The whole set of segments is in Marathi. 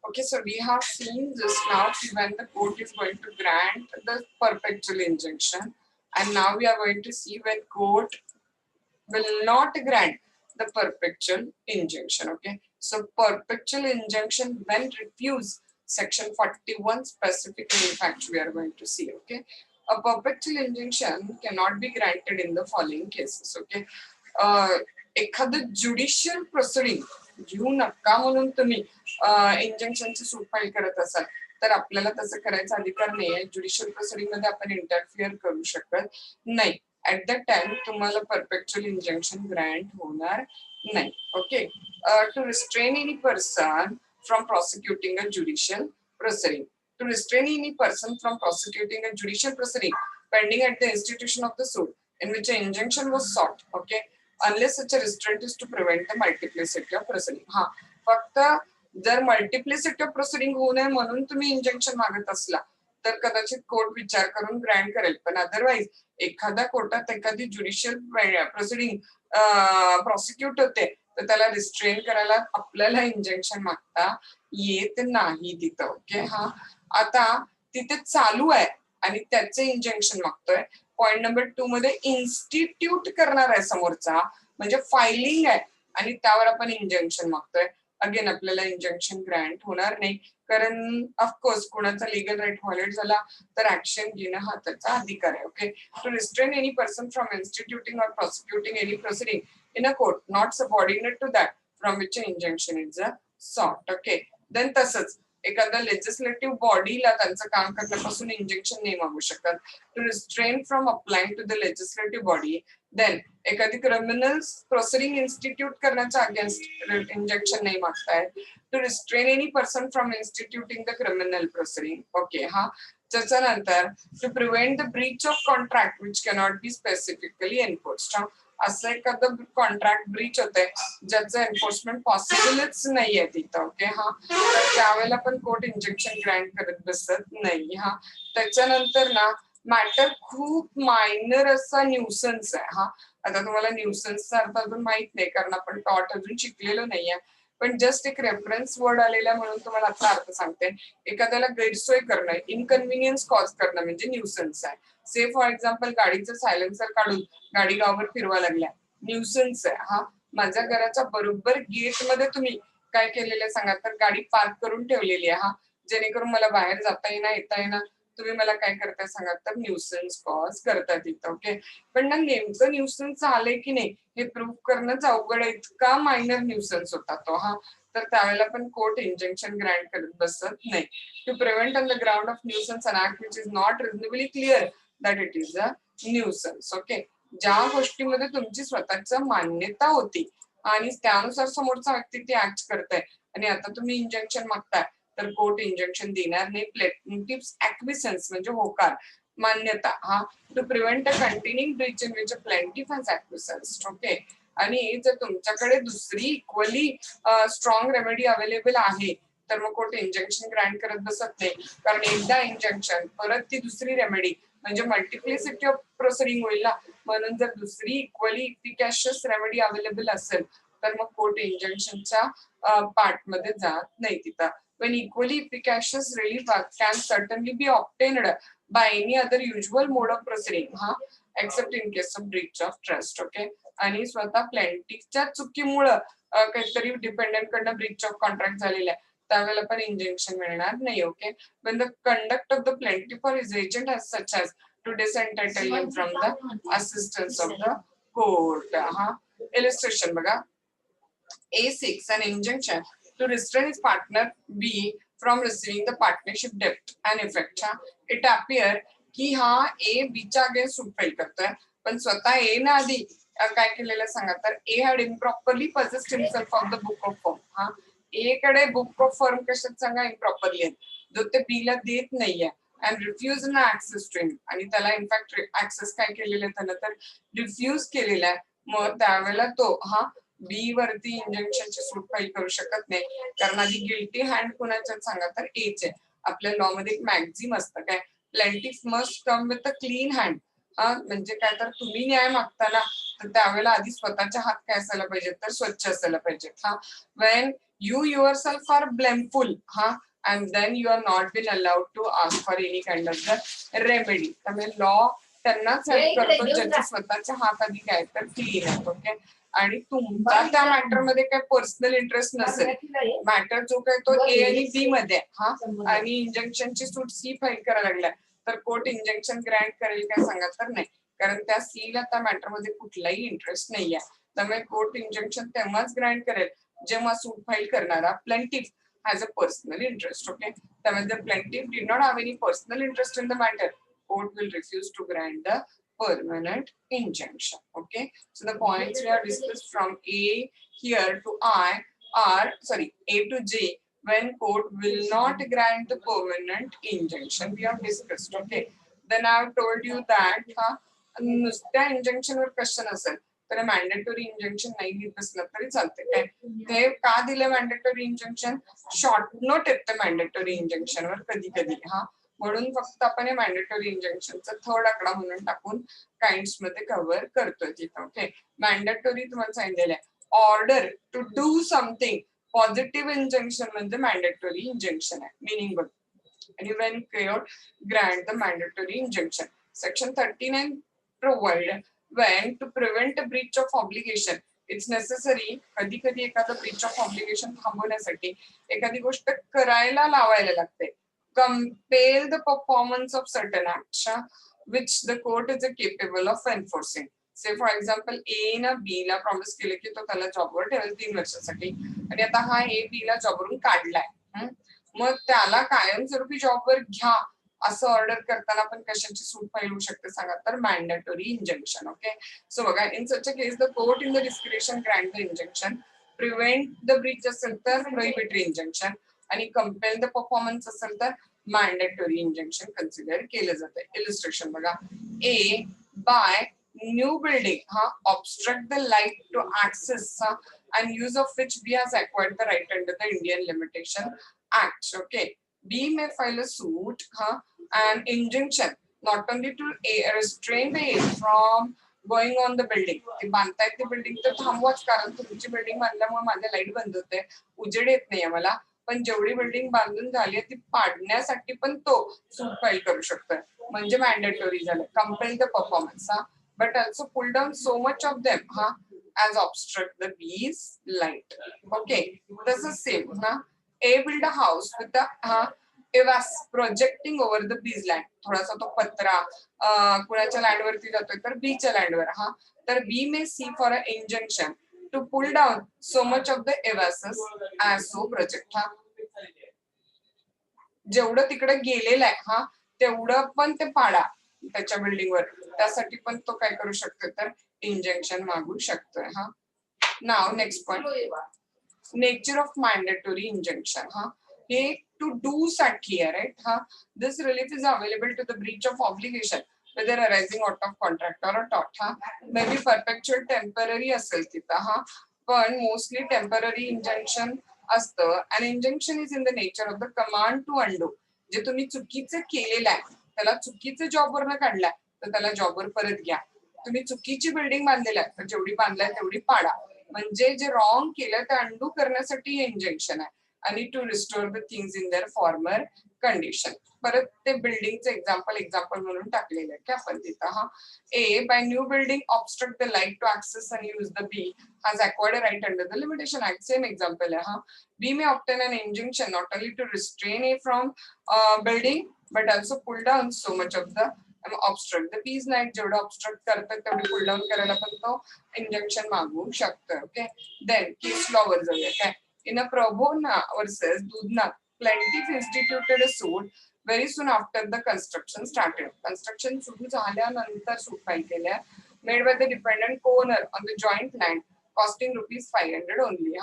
Okay, so we have seen just now when the court is going to grant the perpetual injunction, and now we are going to see when court will not grant the perpetual injunction. Okay, so perpetual injunction when refused, section 41 specifically, in fact, we are going to see. Okay, a perpetual injunction cannot be granted in the following cases. Okay, एखादं ज्युडिशियल प्रोसिडिंग घेऊ नका म्हणून तुम्ही इंजंक्शनची सूट फाईल करत असाल तर आपल्याला तसं करायचा अधिकार नाहीये. ज्युडिशियल प्रोसिडिंग मध्ये आपण इंटरफिअर करू शकत नाही. ऍट द टाइम तुम्हाला परपेच्युअल इंजंक्शन ग्रँट होणार नाही. Okay, to restrain any person from prosecuting a judicial proceeding, to restrain any person from prosecuting a judicial proceeding pending at the institution of the suit in which an injunction was sought. Okay, unless such a restraint is to prevent the multiplicity of proceeding. हा, फक्त जर मल्टिप्लिसिटी ऑफ प्रोसिडिंग होऊ नये म्हणून तुम्ही इंजंक्शन मागत असला तर कदाचित कोर्ट विचार करून ग्रँट करेल, पण अदरवाईज एखाद्या कोर्टात एखादी ज्युडिशियल प्रोसिडिंग प्रॉसिक्यूट होते तर त्याला रिस्ट्रेन करायला आपल्याला इंजंक्शन मागता येत नाही तिथं. ओके, हा आता तिथे चालू आहे आणि त्याचे इंजंक्शन मागतोय. पॉइंट नंबर 2 मध्ये इन्स्टिट्यूट करणार आहे समोरचा, म्हणजे फायलिंग आहे आणि त्यावर आपण इंजंक्शन मागतोय. अगेन आपल्याला इंजंक्शन ग्रँट होणार नाही, कारण ऑफकोर्स कोणाचा लिगल राईट व्हायोलेट झाला तर ऍक्शन घेणं हा त्याचा अधिकार आहे. Okay, to restrain any person from instituting or prosecuting any proceeding in a court not subordinate to that from which injunction is a sought. Okay, then तसंच एखाद्या लेजिस्लेटिव्ह बॉडीला त्यांचं काम करण्यापासून इंजेक्शन नाही मागू शकत. To restrain from applying to the legislative body, then एखादी क्रिमिनल प्रोसिडिंग इन्स्टिट्यूट करण्याच्या अगेन्स्ट इंजेक्शन नाही मागतायत. To restrain any person from instituting the criminal proceeding. Okay, हा त्याच्यानंतर to prevent the breach of contract which cannot be specifically enforced. असं एखादं कॉन्ट्रॅक्ट ब्रीच होतंय ज्याचं एन्फोर्समेंट पॉसिबलच नाहीये तिथं. ओके, हा तर त्यावेळेला पण कोर्ट इंजेक्शन ग्रँट करत बसत नाही. हा त्याच्यानंतर ना मॅटर खूप मायनर असा न्यूसन्स आहे. हा, आता तुम्हाला न्यूसन्सचा अर्थ अजून माहित नाही कारण आपण टॉट अजून शिकलेलो नाहीये, पण जस्ट एक रेफरन्स वर्ड आलेला म्हणून तुम्हाला आता अर्थ सांगते. एखाद्याला गैरसोय करणं, इनकन्व्हिनियन्स कॉज करणं म्हणजे न्यूसन्स आहे. से फॉर एक्झाम्पल गाडीचं सायलेन्सर काढून गाडी गावावर फिरवा लागल्या, न्यूसन्स आहे. हा, माझ्या घराच्या बरोबर गेट मध्ये तुम्ही काय केलेलं सांगा, तर गाडी पार्क करून ठेवलेली आहे. हा, जेणेकरून मला बाहेर जाता येणार येता येणार, तुम्ही मला काय करताय सांगा, तर न्यूसन्स कॉज करताय तिथं. ओके, पण ना नेमकं न्यूसन्स आलंय की नाही हे प्रूव्ह करणंच अवघड आहे, इतका मायनर न्यूसन्स होता तो. हा, तर त्यावेळेला पण कोर्ट इंजंक्शन ग्रँट करत बसत नाही. To prevent on the ground of nuisance an act which is not reasonably clear that it is a nuisance. Okay, ज्या गोष्टीमध्ये तुमची स्वतःच मान्यता होती आणि त्यानुसार समोरचा व्यक्ती ती ऍक्ट करताय आणि आता तुम्ही इंजंक्शन मागताय तर कोर्ट इंजंक्शन देणार नाही. प्लेटिव्स ऍक्विसन्स म्हणजे होकार, मान्यता. हा, to prevent a continuing breach in which a plaintiff has acquiesced. Okay, आणि जर तुमच्याकडे दुसरी इक्वली स्ट्रॉंग रेमेडी अवेलेबल आहे तर मग कोर्ट इंजंक्शन ग्रँट करत बसत नाही, कारण एकदा इंजंक्शन परत ती दुसरी रेमेडी म्हणजे मल्टिप्लिसिटी ऑफ प्रोसिडिंग होईल ना. म्हणून जर दुसरी इक्वली इफिकॅशियस रेमेडी अवेलेबल असेल तर मग कोर्ट इंजंक्शनच्या पार्ट मध्ये जात नाही तिथं. when equally efficacious relief can certainly be obtained by any other usual mode of proceeding, except in case of breach of trust. Okay, आणि स्वतः प्लेंटिफच्या चुकीमुळे काहीतरी डिपेंडंट कडनं ब्रीच ऑफ कॉन्ट्रॅक्ट झालेला आहे त्यावेळेला पण इंजेक्शन मिळणार नाही. Okay, when the conduct of the plaintiff or his agent as such as to disentitle him from the assistance of the court. Illustration बघा. A6, an injunction to restrain his partner B from receiving the partnership debt and effect. It appear की हा A B च्या अगेन्स्ट सूट फाईल करतोय, पण स्वतः A ना आधी काय केलेलं सांगा, तर A had improperly possessed himself of the book of firm. हा, A कडे बुक ऑफ फर्म कशात सांगा इम्प्रॉपरली आहे, जो ते B ला देत नाहीये and refuse ना access to him, आणि त्याला इनफॅक्ट ऍक्सेस काय केलेलं आहे त्यानं तर रिफ्यूज केलेला आहे. मग त्यावेळेला तो बी वरती इंजंक्शनची सूट फाईल करू शकत नाही, कारण आधी गिल्टी हँड कुणाच्यात सांगा तर एच आहे. आपल्या लॉ मध्ये एक मॅक्झिम असतं काय, plaintiff must come with a clean hand. म्हणजे काय तर तुम्ही न्याय मागताना तर त्यावेळेला आधी स्वतःच्या हात काय असायला पाहिजे तर स्वच्छ असायला पाहिजेत. Wien you yourself are blameful, and then you are not been allowed to ask for any kind of the remedy. त्यामुळे लॉ त्यांनाच हेल्प करतो ज्याचे स्वतःच्या हात आधी काय तर क्लीन आहेत. ओके, आणि तुमचा त्या मॅटर मध्ये काय पर्सनल इंटरेस्ट नसेल, मॅटर जो काय तो ए आणि बी मध्ये आणि इंजंक्शनची सूट सी फाईल करायला लागलाय तर कोर्ट इंजंक्शन ग्रँट करेल काय सांगा तर नाही, कारण त्या सी ला त्या मॅटर मध्ये कुठलाही इंटरेस्ट नाहीये. त्यामुळे कोर्ट इंजंक्शन तेव्हाच ग्रँट करेल जेव्हा सूट फाईल करणारा plaintiff has a personal interest. Okay, त्यामुळे जर plaintiff did not have any personal interest in the matter, court will refuse to grant the permanent injunction. Okay, so the points we have discussed from A here to I are, sorry, A to J, when court will not grant the permanent injunction we have discussed. Okay, then I have told you that नुसत्या इंजंक्शन वर क्वेश्चन असेल तर मॅन्डेटरी इंजंक्शन नाही घेत बसलं तरी चालते. काय ते का दिलं मॅन्डेटरी इंजंक्शन? शॉर्ट नोट येते मॅन्डेटरी इंजंक्शन वर कधी कधी, म्हणून फक्त आपण हे मॅन्डेटरी इंजंक्शनचा थर्ड आकडा म्हणून टाकून काइंड्स मध्ये कव्हर करतोय तिथं. ओके, मॅन्डेटरी तुम्हाला सांगितलेलं आहे order to do something. Positive injunction म्हणजे मॅन्डेटरी इंजंक्शन आहे, मिनिंग बघ. आणि when court grant the mandatory injunction, section 39 provide when to prevent a breach of obligation it's necessary. कधी कधी एखादं ब्रीच ऑफ ऑब्लिगेशन थांबवण्यासाठी एखादी गोष्ट करायला लावायला लागते. compel the performance of certain acts which the court is capable of enforcing. Say for example, A ना B ला प्रॉमिस केले की तो त्याला जॉबवर ठेवेल 3 वर्षासाठी, आणि आता हा A B ला जॉबवरून काढलाय, मग त्याला कायमस्वरूपी जॉबवर घ्या असं ऑर्डर करताना पण कशाची सूट फाईल होऊ शकते सांगा तर मॅन्डेटरी इंजंक्शन. ओके, सो बघा, in such a case the court in the discretion grant the injunction. Prevent the breach असेल तर प्रोहिबिटरी इंजंक्शन, आणि कंपेल द परफॉर्मन्स असेल तर मॅन्डेटरी इंजंक्शन कन्सिडर केलं जातं. इलिस्ट्रेशन बघा, A by new building obstruct the light to access and use of which B has acquired the right under the Indian Limitation Act. Okay, B may file a suit an injunction not only to restrain the aid from going on the building. ते बांधतायत ते बिल्डिंग तर थांबवाच, कारण तुमची बिल्डिंग बांधल्यामुळे माझे लाईट बंद होते, उजेड येत नाहीये मला, पण जेवढी बिल्डिंग बांधून झाली ती पाडण्यासाठी पण तो सूट फाईल करू शकतोय, म्हणजे मॅन्डेटरी झालं. Compel the performance but also pull down so much of them as obstruct the B's light. Okay, this is same. A build a house with the evas projecting over the B's land. थोडासा तो पत्रा कुणाच्या लँड वरती जातोय तर B च्या लँड वर, तर B may seek for an injunction to pull down so much of the evasses as so project. जेवढं तिकडे गेलेलं आहे तेवढं पण ते पाडा त्याच्या बिल्डिंग वर, त्यासाठी पण तो काय करू शकतो तर इंजंक्शन मागू शकतोय. Now next point, nature of mandatory injunction. हे टू डू साठी आहे, right. This relief is available to the breach of obligation whether arising out of contract or a tort. May be perpetual temporary असेल तिथं, पण मोस्टली टेम्पररी इंजंक्शन असतं. And injunction is in the nature of the command to undo. जे तुम्ही चुकीचं केलेलं आहे त्याला चुकीचं जॉबवरनं काढलाय तर त्याला जॉबवर परत घ्या. तुम्ही चुकीची बिल्डिंग बांधलेली आहे तर जेवढी बांधलाय तेवढी पाडा, म्हणजे जे रॉंग केलं ते अंडू करण्यासाठी हे इंजंक्शन आहे. आणि to restore the things in their former condition. परत ते बिल्डिंगचं एक्झाम्पल म्हणून टाकलेलं आहे की आपण तिथं. A by new building obstruct the light to access and use the B has acquired a right under the limitation act. Same example आहे. B may obtain an injunction not only to restrain A from building but also pull down so much of the obstruct the B's light. जेवढं ऑब्स्ट्रक्ट करतात तेवढे पुल डाऊन करायला पण तो इंजंक्शन मागू शकतो. ओके, देन केस लॉ वर जाऊया. काय, in a Prabhona versus Dudhna plaintiff instituted a suit very soon after the construction started. Construction सुरू झाल्यानंतर सूट फाईल केल्या made by the dependent co-owner on the joint land costing ₹500 only.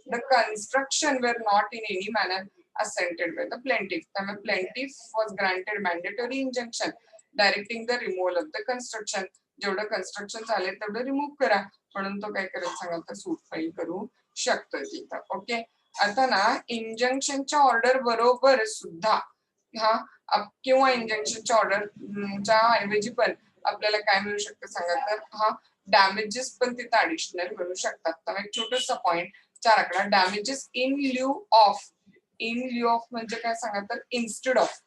The construction were not in any manner assented by the plaintiff. The plaintiff was granted mandatory injunction directing the removal of the construction. जेवढं कन्स्ट्रक्शन झाले तेवढं रिमूव्ह करा, म्हणून तो काय करेल सांगा तर सूट फाईल करू शकतोय तिथं. ओके, आता ना इंजंक्शनच्या ऑर्डर बरोबर सुद्धा किंवा इंजंक्शनच्या ऑर्डरच्या ऐवजी पण आपल्याला काय मिळू शकतं सांगा तर हा डॅमेजेस पण तिथे ऍडिशनल मिळू शकतात. तर एक छोटासा पॉइंट 4 आकडा डॅमेजेस इन लिeu ऑफ म्हणजे काय सांगा तर इन्स्टेड ऑफ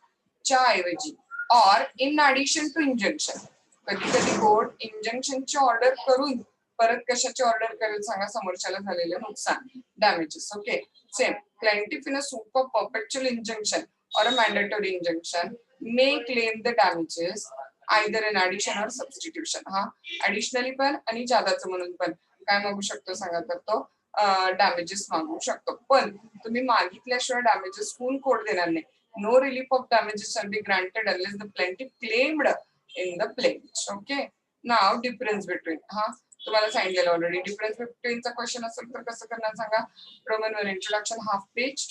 च्या ऐवजी or in addition to injunction. कधी कधी कोर्ट इंजंक्शनची ऑर्डर करून परत कशाची ऑर्डर करेल सांगा समोरच्याला झालेलं नुकसान damages. Okay same plaintiff in a suit of perpetual injunction or a mandatory injunction may claim the damages either in addition or substitution. हा ऍडिशनली पण आणि जादाचं म्हणून पण काय मागू शकतो सांगा तर तो डॅमेजेस मागू शकतो. पण तुम्ही मागितल्याशिवाय डॅमेजेस कोण कोर्ट देणार नाही. No relief of damages shall be granted unless the plaintiff claimed in the plaint. Okay now difference between हा तुम्हाला सांगितलेलं ऑलरेडी. डिफरन्स बिटवीनचा क्वेश्चन असेल तर कसं करणार सांगा. Roman 1 introduction half page.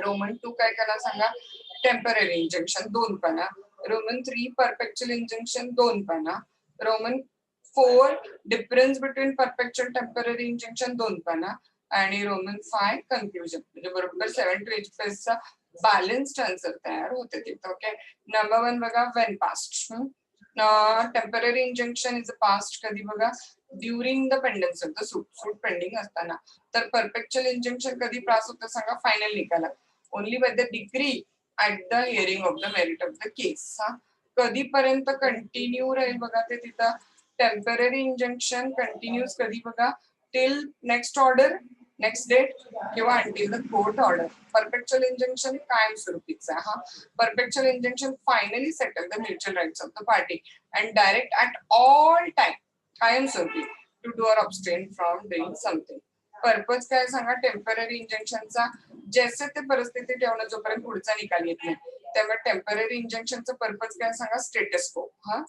Roman 2 काय करणार सांगा टेम्पररी इंजंक्शन 2 पाना. रोमन 3 परपेच्युअल इंजंक्शन 2 पाना. Roman 4 difference between परपेच्युअल temporary injunction 2 पाना. आणि रोमन 5 कन्क्लुजन. म्हणजे बरोबर 7 to 8 पेजचा बॅलन्स्ड आन्सर तयार होते तिथं. ओके नंबर 1 बघा when passed. Temporary injunction is a passed कधी बघा during the pendens of the suit pending असताना. तर परपेच्युअल इंजंक्शन कधी पास होतं सांगा फायनल निकालात. Only by the degree at the hearing of the merit of the case. हा कधीपर्यंत कंटिन्यू राहील बघा ते तिथं. टेम्पररी इंजंक्शन कंटिन्यूज कधी बघा till next order next date किंवा until the court order. Perpetual injunction कायमस्वरूपीचा. हा perpetual injunction finally settle the mutual rights of the party and direct at all time कायमस्वरूपी to do or abstain from doing something. Purpose काय सांगा टेम्पररी इंजंक्शनचा जैसे ते परिस्थिती ठेवणं जोपर्यंत पुढचा निकाल येत नाही. त्यामुळे टेम्पररी इंजंक्शनचं पर्पज काय सांगा स्टेटस को. हा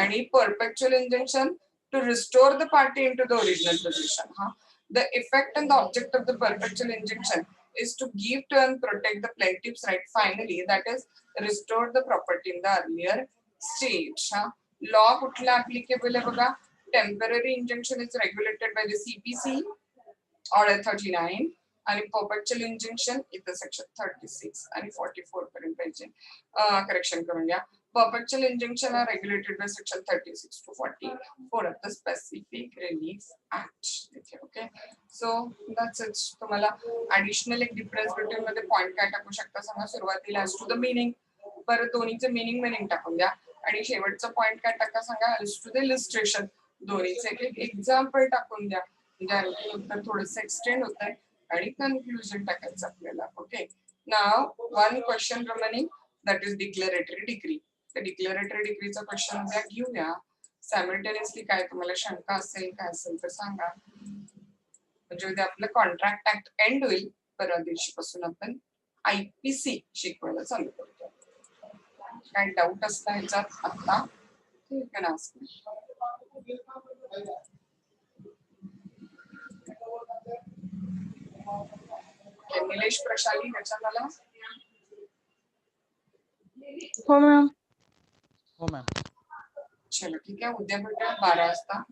आणि perpetual injunction to restore the party in to the original position. हा the effect and the object of the perpetual injunction is to give to and protect the plaintiff's right finally, that is restore the property in the earlier stage. Law कुठला applicable आहे बघा temporary injunction is regulated by the CPC order 39 आणि perpetual injunction इथं सेक्शन 36 आणि 44 पर्यंत पाहिजे करेक्शन करून घ्या. Perpetual injunction are regulated by section 36 to 44 of the Specific Relief Act. Okay, so that's it. तुम्हाला additional एक difference between मध्ये पॉइंट काय टाकू शकता सांगा सुरुवातीला as to the meaning. परत दोन्हीचे meaning टाकून द्या आणि शेवटचा पॉइंट काय टाका सांगा as to the illustration. दोन्हीचे एक एक्झाम्पल टाकून द्या म्हणजे आणखी उत्तर थोडंसं एक्सटेंड होत आहे आणि कन्क्लुजन टाकायचं आपल्याला. Okay now one question remaining that is declaratory degree. तर डिक्लेरेटरी डिग्रीचा क्वेश्चन उद्या घेऊया. सायमल्टेनियसली काय तुम्हाला शंका असेल काय असेल तर सांगा म्हणजे उद्या आपलं कॉन्ट्रॅक्ट ऍक्ट एंड होईल. परवा दिवशीपासून आपण IPC शिकवायला चालू करतो. काय डाऊट असला ह्याच्यात आता ठीक आहे ना. निलेश प्रशाली ह्याच्यात आला. हो मॅम. हो मॅम. चलो ठीक आहे उद्या भेटूया 12 वाजता.